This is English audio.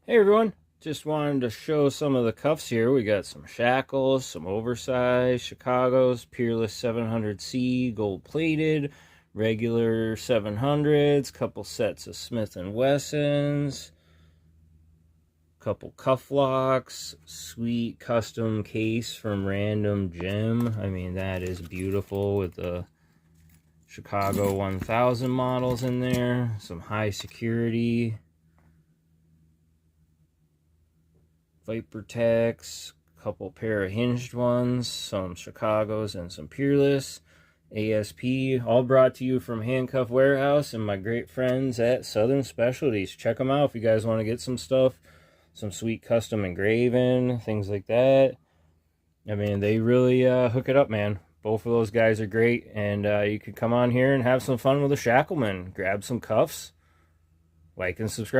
Hey everyone, just wanted to show some of the cuffs here. We got some shackles, some oversized Chicago's, Peerless 700C, gold plated, regular 700s, couple sets of Smith & Wessons, couple cuff locks, sweet custom case from Random Gem. I mean, that is beautiful with the Chicago 1000 models in there, some high security Viper Techs, couple pair of hinged ones, some Chicago's and some Peerless, ASP, all brought to you from Handcuff Warehouse and my great friends at Southern Specialties. Check them out if you guys want to get some stuff, some sweet custom engraving, things like that. I mean, they really hook it up, man. Both of those guys are great, and you could come on here and have some fun with a Shackleman. Grab some cuffs, like and subscribe.